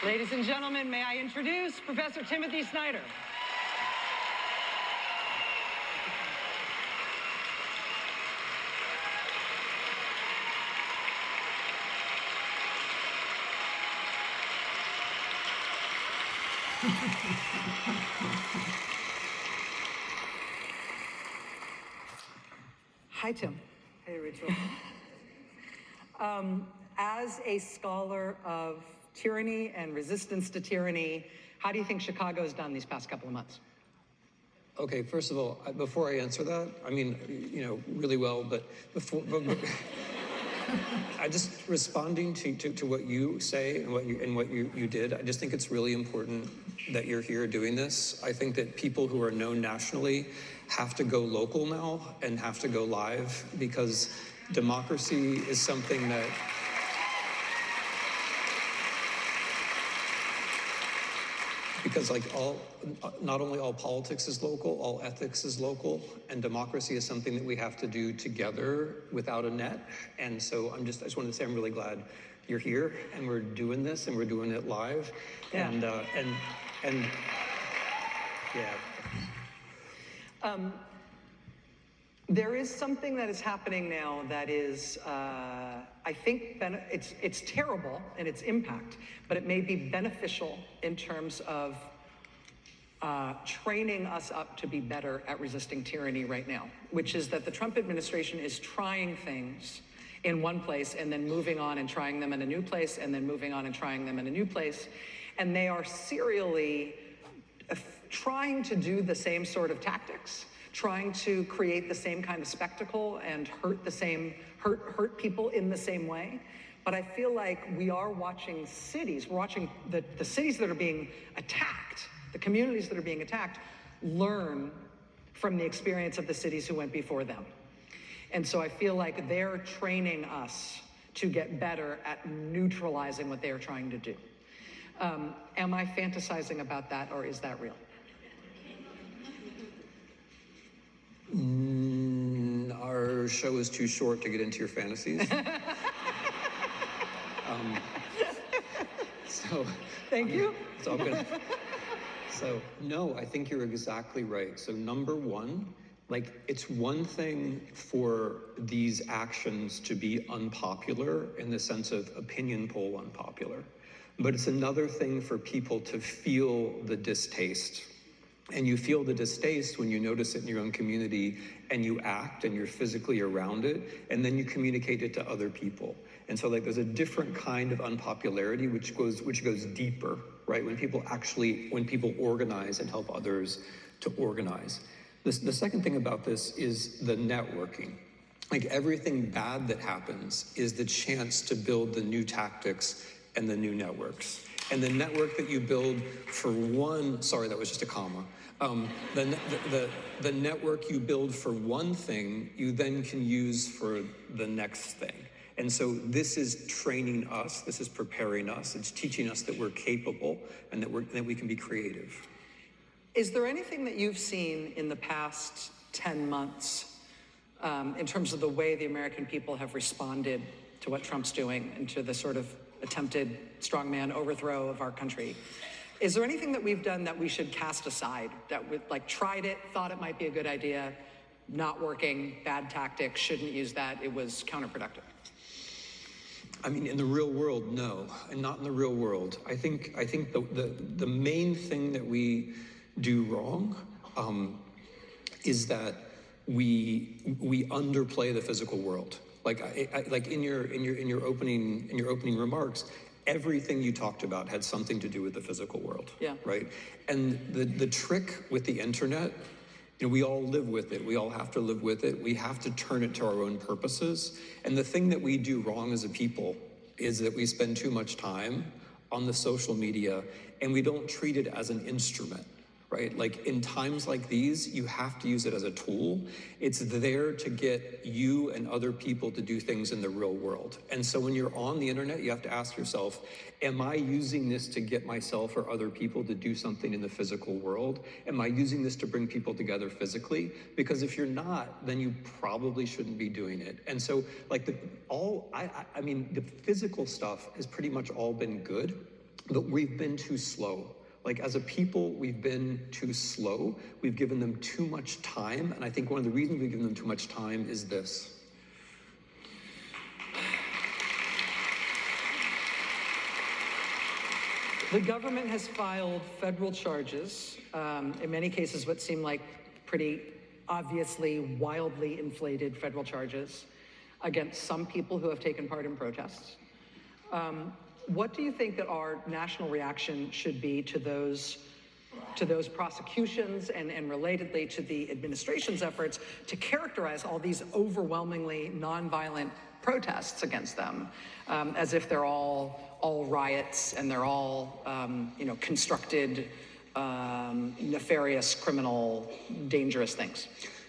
Ladies and gentlemen, may I introduce Professor Timothy Snyder. Hi, Tim. Hey, Rachel. As a scholar of tyranny and resistance to tyranny, how do you think Chicago's done these past couple of months? Okay, first of all, before I answer that, I mean, really well, but I just responding to what you say and what you did. I just think it's really important that you're here doing this. I think that people who are known nationally have to go local now and have to go live, because democracy is something that not only all politics is local, all ethics is local, and democracy is something that we have to do together without a net. And so I just wanted to say I'm really glad you're here and we're doing this and we're doing it live. Yeah. And yeah. There is something that is happening now that is, I think, it's terrible in its impact, but it may be beneficial in terms of training us up to be better at resisting tyranny right now, which is that the Trump administration is trying things in one place and then moving on and trying them in a new place and then moving on and trying them in a new place. And they are serially trying to do the same sort of tactics, trying to create the same kind of spectacle and hurt people in the same way. But I feel like we are watching cities, we're watching the cities that are being attacked, the communities that are being attacked, learn from the experience of the cities who went before them. And so I feel like they're training us to get better at neutralizing what they're trying to do. Am I fantasizing about that, or is that real? Our show is too short to get into your fantasies. Thank you. It's all good. So no, I think you're exactly right. So number one, it's one thing for these actions to be unpopular in the sense of opinion poll unpopular, but it's another thing for people to feel the distaste. And you feel the distaste when you notice it in your own community and you act and you're physically around it, and then you communicate it to other people. And so there's a different kind of unpopularity which goes deeper, right? When people organize and help others to organize. The second thing about this is the networking. Everything bad that happens is the chance to build the new tactics and the new networks. And the network that you build for one, sorry, that was just a comma. The network you build for one thing, you then can use for the next thing. And so this is training us, this is preparing us, it's teaching us that we're capable and that we can be creative. Is there anything that you've seen in the past 10 months in terms of the way the American people have responded to what Trump's doing and to the sort of attempted strongman overthrow of our country? Is there anything that we've done that we should cast aside, that we tried it, thought it might be a good idea, not working, bad tactic, shouldn't use that, it was counterproductive? I mean, in the real world, no, and not in the real world. I think the main thing that we do wrong is that we underplay the physical world. In your opening remarks, everything you talked about had something to do with the physical world. Yeah. Right. And the trick with the internet, we all live with it. We all have to live with it. We have to turn it to our own purposes. And the thing that we do wrong as a people is that we spend too much time on the social media and we don't treat it as an instrument. Right? In times like these, you have to use it as a tool. It's there to get you and other people to do things in the real world. And so when you're on the internet, you have to ask yourself, am I using this to get myself or other people to do something in the physical world? Am I using this to bring people together physically? Because if you're not, then you probably shouldn't be doing it. And so the physical stuff has pretty much all been good. but we've been too slow. Like, as a people, we've been too slow. We've given them too much time, and I think one of the reasons we've given them too much time is this. The government has filed federal charges, in many cases what seem like pretty obviously wildly inflated federal charges, against some people who have taken part in protests. What do you think that our national reaction should be to those prosecutions and relatedly to the administration's efforts to characterize all these overwhelmingly nonviolent protests against them as if they're all riots and they're all constructed, nefarious, criminal, dangerous things?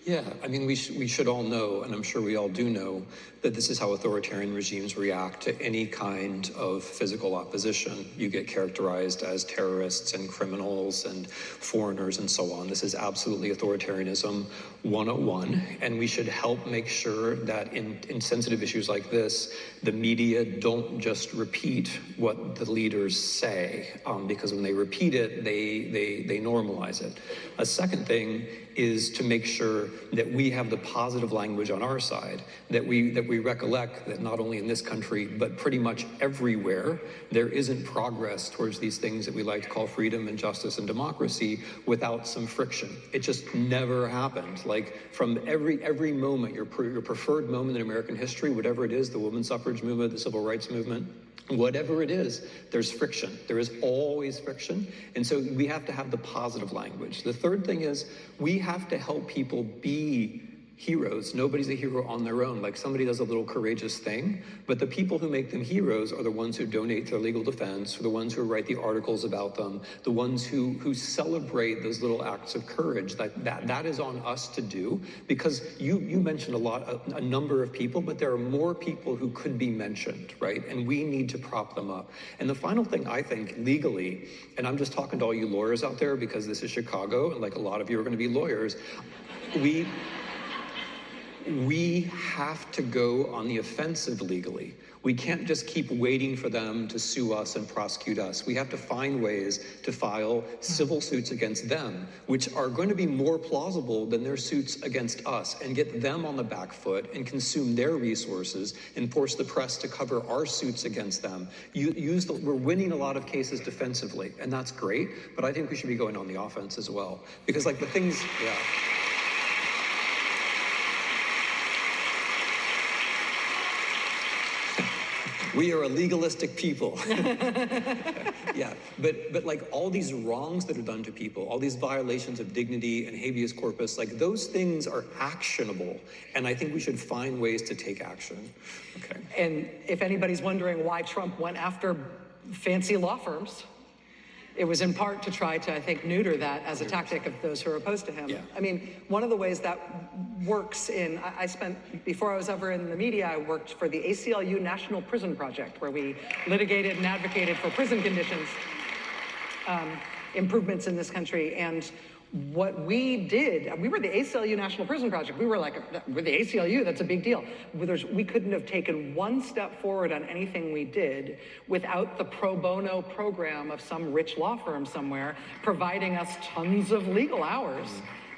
Yeah, I mean, we should all know, and I'm sure we all do know, that this is how authoritarian regimes react to any kind of physical opposition. You get characterized as terrorists and criminals and foreigners and so on. This is absolutely authoritarianism 101, and we should help make sure that in sensitive issues like this, the media don't just repeat what the leaders say, because when they repeat it, they normalize it. A second thing is to make sure that we have the positive language on our side, that we recollect that not only in this country, but pretty much everywhere, there isn't progress towards these things that we like to call freedom and justice and democracy without some friction. It just never happened. Like, from every moment, your preferred moment in American history, whatever it is, the women's suffrage movement, the civil rights movement, whatever it is, there's friction. There is always friction. And so we have to have the positive language. The third thing is we have to help people be heroes. Nobody's a hero on their own. Like, somebody does a little courageous thing, but the people who make them heroes are the ones who donate their legal defense, or the ones who write the articles about them, the ones who celebrate those little acts of courage. That is on us to do, because you mentioned a number of people, but there are more people who could be mentioned, right? And we need to prop them up. And the final thing, I think, legally, and I'm just talking to all you lawyers out there because this is Chicago, and like a lot of you are going to be lawyers, we have to go on the offensive legally. We can't just keep waiting for them to sue us and prosecute us. We have to find ways to file civil suits against them, which are going to be more plausible than their suits against us, and get them on the back foot and consume their resources and force the press to cover our suits against them. We're winning a lot of cases defensively, and that's great, but I think we should be going on the offense as well. Because, like, the things, yeah. We are a legalistic people. Yeah, but like, all these wrongs that are done to people, all these violations of dignity and habeas corpus, like, those things are actionable, and I think we should find ways to take action. Okay. And if anybody's wondering why Trump went after fancy law firms, it was in part to try to, I think, neuter that as a tactic of those who are opposed to him. Yeah. I mean, one of the ways that works I spent, before I was ever in the media, I worked for the ACLU National Prison Project, where we litigated and advocated for prison conditions, improvements in this country. And what we did, we were the ACLU National Prison Project. We were like, we're the ACLU, that's a big deal. We couldn't have taken one step forward on anything we did without the pro bono program of some rich law firm somewhere providing us tons of legal hours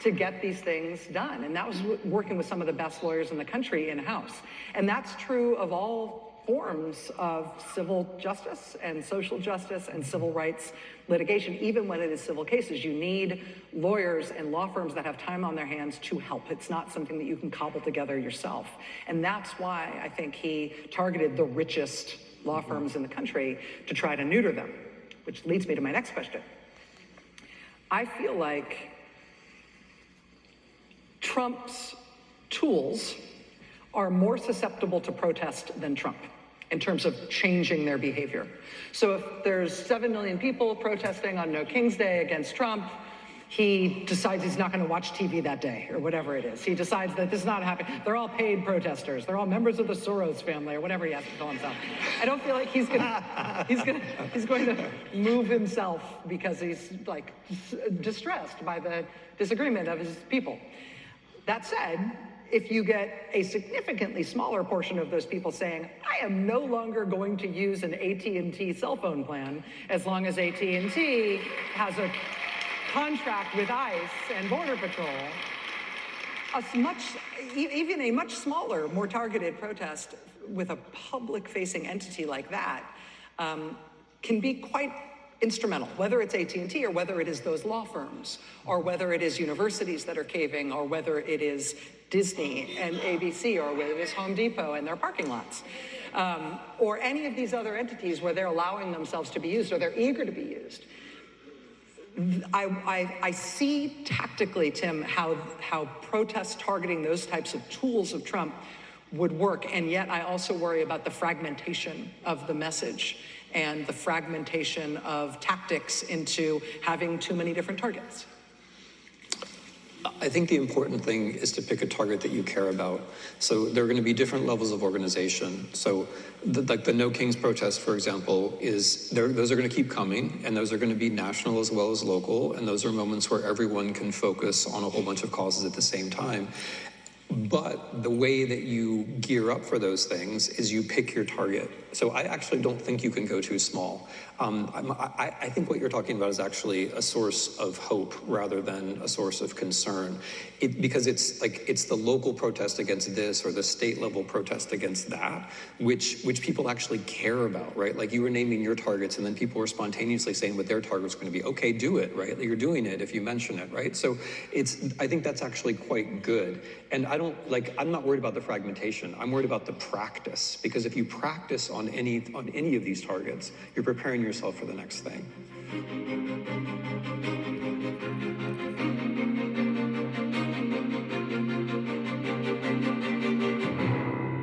to get these things done. And that was working with some of the best lawyers in the country in-house. And that's true of all forms of civil justice and social justice and civil rights litigation. Even when it is civil cases, you need lawyers and law firms that have time on their hands to help. It's not something that you can cobble together yourself. And that's why I think he targeted the richest law firms in the country to try to neuter them, which leads me to my next question. I feel like Trump's tools are more susceptible to protest than Trump in terms of changing their behavior. So if there's 7 million people protesting on No King's Day against Trump, he decides he's not going to watch TV that day, or whatever it is. He decides that this is not happening. They're all paid protesters. They're all members of the Soros family, or whatever he has to call himself. I don't feel like he's going to move himself because he's, like, distressed by the disagreement of his people. That said, if you get a significantly smaller portion of those people saying, I am no longer going to use an AT&T cell phone plan as long as AT&T has a contract with ICE and Border Patrol, even a much smaller, more targeted protest with a public-facing entity like that can be quite instrumental, whether it's AT&T or whether it is those law firms, or whether it is universities that are caving, or whether it is Disney and ABC, or whether it is Home Depot and their parking lots, or any of these other entities where they're allowing themselves to be used, or they're eager to be used. I see tactically, Tim, how protests targeting those types of tools of Trump would work, and yet I also worry about the fragmentation of the message and the fragmentation of tactics into having too many different targets. I think the important thing is to pick a target that you care about. So there are going to be different levels of organization. So like the No Kings protest, for example, those are going to keep coming, and those are going to be national as well as local, and those are moments where everyone can focus on a whole bunch of causes at the same time. But the way that you gear up for those things is you pick your target. So I actually don't think you can go too small. I think what you're talking about is actually a source of hope rather than a source of concern. Because it's the local protest against this or the state level protest against that, which people actually care about, right? Like you were naming your targets and then people were spontaneously saying what their target's going to be. Okay, do it, right? You're doing it if you mention it, right? So I think that's actually quite good. And I'm not worried about the fragmentation. I'm worried about the practice, because if you practice on any of these targets, you're preparing yourself for the next thing.